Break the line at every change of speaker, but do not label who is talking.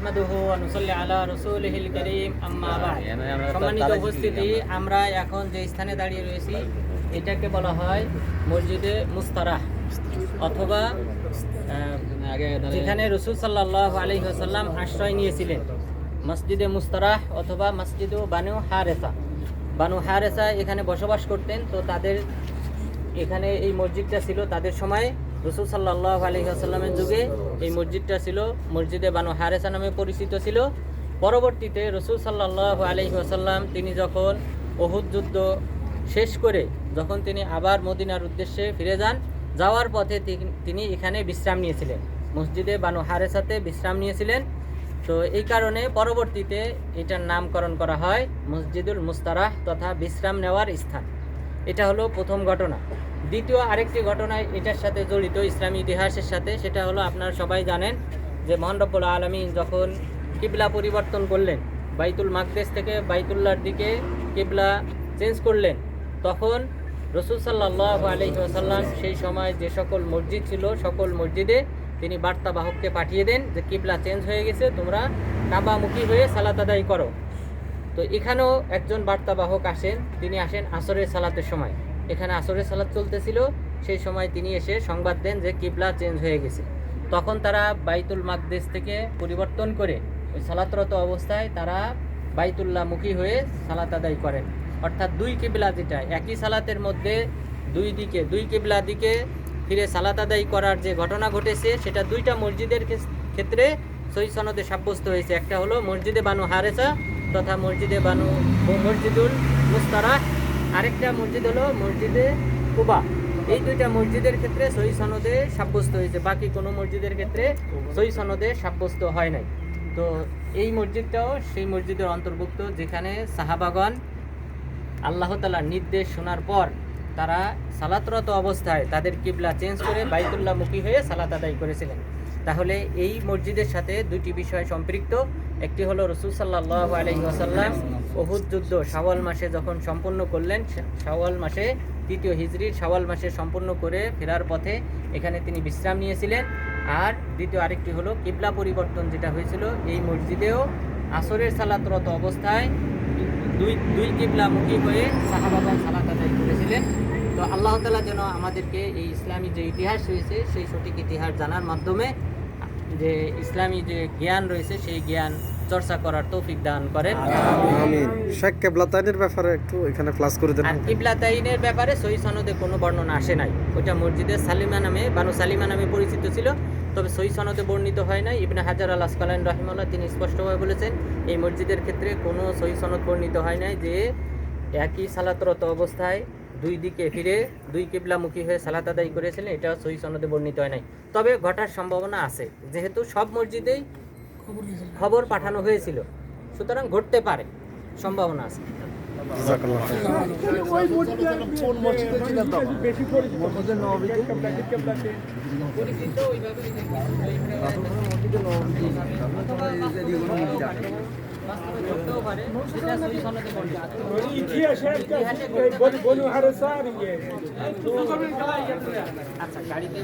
নাহমাদুহু ওয়া নুসাল্লি আলা রাসূলিহিল কারীম আম্মা বা'দ। সম্মানিত উপস্থিতি, আমরা এখন যে স্থানে দাঁড়িয়ে রয়েছি এটাকে বলা হয় মসজিদে মুস্তারাহ, অথবা যেখানে রাসূল সাল্লাল্লাহু আলাইহি ওয়াসাল্লাম আশ্রয় নিয়েছিলেন। মসজিদে মুস্তারাহ অথবা মসজিদে বানু হারেসা। বানু হারেসা এখানে বসবাস করতেন। তো তাদের এখানে এই মসজিদটা ছিল তাদের সময়, রাসূল সাল্লাল্লাহু আলাইহি ওয়াসাল্লামের যুগে এই মসজিদটা ছিল মসজিদে বানু হারেসা নামে পরিচিত ছিল। পরবর্তীতে রাসূল সাল্লাল্লাহু আলাইহি ওয়াসাল্লাম তিনি যখন উহুদ যুদ্ধ শেষ করে যখন তিনি আবার মদিনার উদ্দেশ্যে ফিরে যান, যাওয়ার পথে তিনি এখানে বিশ্রাম নিয়েছিলেন, মসজিদে বানু হারেসাতে বিশ্রাম নিয়েছিলেন। তো এই কারণে পরবর্তীতে এটার নামকরণ করা হয় মসজিদুল মুস্তারাহ তথা বিশ্রাম নেওয়ার স্থান। এটা হলো প্রথম ঘটনা। দ্বিতীয় আরেকটি ঘটনা এটার সাথে জড়িত ইসলামী ইতিহাসের সাথে, সেটা হলো আপনারা সবাই জানেন যে মহান রব্বুল আলামিন যখন কিবলা পরিবর্তন করলেন, বাইতুল মাকদেস থেকে বাইতুল্লাহর দিকে কিবলা চেঞ্জ করলেন, তখন রাসূল সাল্লাল্লাহু আলাইহি ওয়াসাল্লাম সেই সময় যে সকল মসজিদ ছিল সকল মসজিদে তিনি বার্তাবাহককে পাঠিয়ে দেন যে কিবলা চেঞ্জ হয়ে গেছে, তোমরা কাবামুখী হয়ে সালাত আদায় করো। তো এখানেও একজন বার্তাবাহক আসেন, তিনি আসেন আসরের সালাতের সময়। এখানে আসরের সালাত চলতেছিল, সেই সময় তিনি এসে সংবাদ দেন যে কিবলা চেঞ্জ হয়ে গেছে। তখন তারা বাইতুল মাকদেস থেকে পরিবর্তন করে ওই সালাতরত অবস্থায় তারা বাইতুল্লাহমুখী হয়ে সালাত আদায় করেন। অর্থাৎ দুই কিবলা, যেটা একই সালাতের মধ্যে দুই কিবলা দিকে ফিরে সালাত আদায় করার যে ঘটনা ঘটেছে সেটা দুইটা মসজিদের ক্ষেত্রে সহিহ সনদে সাব্যস্ত হয়েছে। একটা হলো মসজিদে বানু হারেসা তথা মসজিদুল মুস্তারাহ, আরেকটা মসজিদ হলো মসজিদে কুবা। এই দুইটা মসজিদের ক্ষেত্রে সহিহ সনদে সাব্যস্ত হয়েছে, বাকি কোনো মসজিদের ক্ষেত্রে সহিহ সনদে সাব্যস্ত হয় নাই। তো এই মসজিদটাও সেই মসজিদের অন্তর্ভুক্ত যেখানে সাহাবাগণ আল্লাহ তাআলার নির্দেশ শোনার পর তারা সালাতরত অবস্থায় তাদের কিবলা চেঞ্জ করে বাইতুল্লাহমুখী হয়ে সালাত আদায় করেছিলেন। তাহলে এই মসজিদের সাথে দুইটি বিষয় সম্পৃক্ত। একটি হলো রাসূল সাল্লাল্লাহু আলাইহি ওয়াসাল্লাম উহুদ যুদ্ধ শাওয়াল মাসে যখন সম্পন্ন করলেন, শাওয়াল মাসে ৩য় হিজরির শাওয়াল মাসে সম্পন্ন করে ফেরার পথে এখানে তিনি বিশ্রাম নিয়েছিলেন। আর দ্বিতীয় আরেকটি হলো কিবলা পরিবর্তন যেটা হয়েছিল, এই মসজিদেও আসরের সালাতরত অবস্থায় দুই কিবলামুখী হয়ে সাহাবাগণ সালাত আদায় করেছিলেন। তো আল্লাহ তাআলা যেন আমাদেরকে এই ইসলামী যে ইতিহাস রয়েছে সেই সঠিক ইতিহাস জানার মাধ্যমে যে ইসলামী যে জ্ঞান রয়েছে সেই জ্ঞান চর্চা করার তৌফিক দান করেন।
আমিন। শেখ কিবলাতাইনের ব্যাপারে একটু এখানে ক্লাস করে দেন।
আর কিবলাতাইনের ব্যাপারে সহিহ সনদে কোনো বর্ণনা আসে নাই। ওটা মসজিদে সালিমা নামে বানু সালিমা নামে পরিচিত ছিল, তবে সহিহ সনদে বর্ণিত হয় নাই। ইবনে হাজার আল আসকালানী রাহিমাহুল্লাহ তিনি স্পষ্টভাবে বলেছেন এই মসজিদের ক্ষেত্রে কোনো সহিহ সনদ বর্ণিত হয় নাই যে একই সালাতরত অবস্থায় দুই দিকে ফিরে দুই কিবলামুখী হয়ে সালাত আদায় করেছিলেন, এটা সহিহ সনদে বর্ণিত হয় নাই। তবে ঘটার সম্ভাবনা আছে, যেহেতু সব মসজিদেই খবর পাঠানো হয়েছিল, সুতরাং ঘটতে পারে, সম্ভাবনা আছে।
গাড়িতে